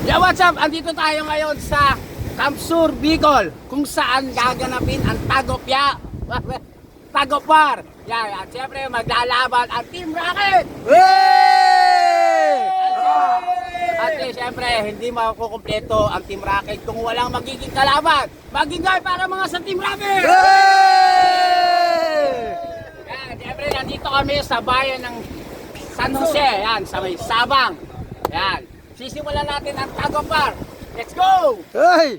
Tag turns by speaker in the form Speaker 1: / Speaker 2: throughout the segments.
Speaker 1: Yeah, what's up? Andito tayo ngayon sa Camp Sur, Bicol, kung saan gaganapin ang Tagopar. Yan, at siyempre maglalaban ang Team Rocket! At siyempre, hindi makukumpleto ang Team Rocket kung walang magiging kalaban. Magingay para mga sa Team Rocket! Yan, siyempre, nandito kami sa bayan ng San Jose. Yan, sa may Sabang. Yan. Sisimulan natin ang Tagopar. Let's go!
Speaker 2: Hey!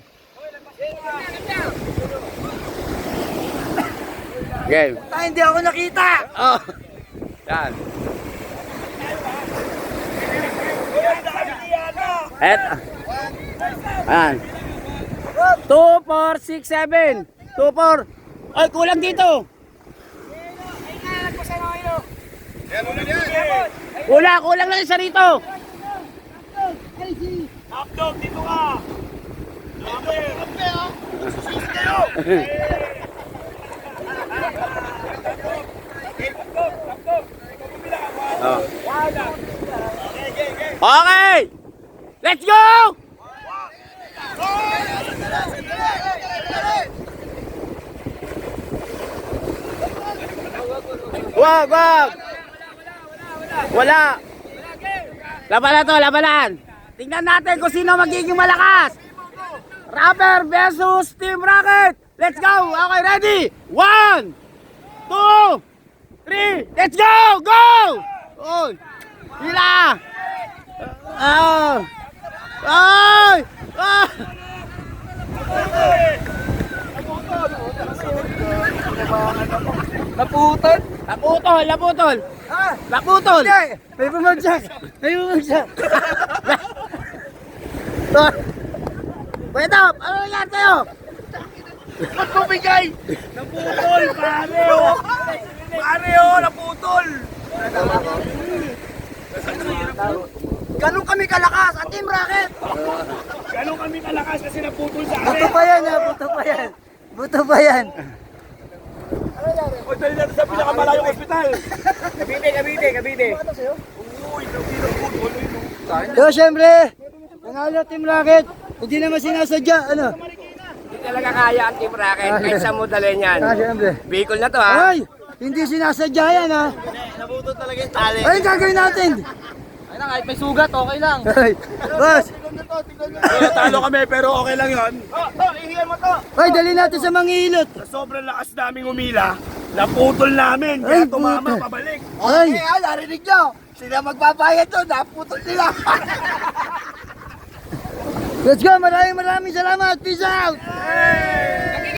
Speaker 1: Game.
Speaker 2: Hindi ako nakita!
Speaker 1: Oh. Yan. Ayan. 2, 4, 6, 7. 2, 4. Ay, kulang dito. Kulang lang isa rito.
Speaker 3: Updog, dito ka!
Speaker 1: Oh. Okay! Let's go! Wag! Wala! Labanan! Tingnan natin kung sino magiging malakas! Rapper versus Team Rocket! Let's go! Okay, ready? 1, 2, 3, let's go! Go! Oh! Hila! Ah! Ay! Ah!
Speaker 2: Naputol?
Speaker 1: Naputol!
Speaker 2: Ah!
Speaker 1: Naputol!
Speaker 2: Hindi! May bumagsak!
Speaker 1: Wait up! Ano nangyari sa'yo?
Speaker 3: Ba't bumigay? Naputol, pare oh! Pare oh, naputol!
Speaker 2: Ganun kami kalakas at Team Rocket!
Speaker 3: Ganun kami kalakas kasi naputol sa
Speaker 2: Buto
Speaker 3: akin!
Speaker 2: pa yan ha! Buto pa yan!
Speaker 3: O, dali natin sa pinakamalayong ospital!
Speaker 1: Kabite!
Speaker 3: Uy, naputol!
Speaker 2: Yo, syempre! Nanalo Team Rocket! Hindi naman sinasadya, ano?
Speaker 1: Hindi talaga kaya ang Team Rocket kahit sa mo dalhin yan.
Speaker 2: Syempre.
Speaker 1: Bicol na to ha.
Speaker 2: Ay! Hindi sinasadya yan ha!
Speaker 3: Naputol talaga yung tali!
Speaker 2: Ay, gagawin natin!
Speaker 1: Ay na, kahit may sugat, okay lang.
Speaker 2: Ay, boss!
Speaker 3: Talo kami pero okay lang yun. Ihiyan mo to!
Speaker 2: Ay, dali natin sa mangilot!
Speaker 3: Sa sobrang lakas naming umila, naputol namin, kaya
Speaker 2: Ay,
Speaker 3: tumama
Speaker 2: puta.
Speaker 3: pabalik.
Speaker 2: Ay!
Speaker 3: Narinig nyo, sila magbabayad to, naputol nila.
Speaker 2: Let's go! Maraming salamat! Peace out!
Speaker 3: Hey!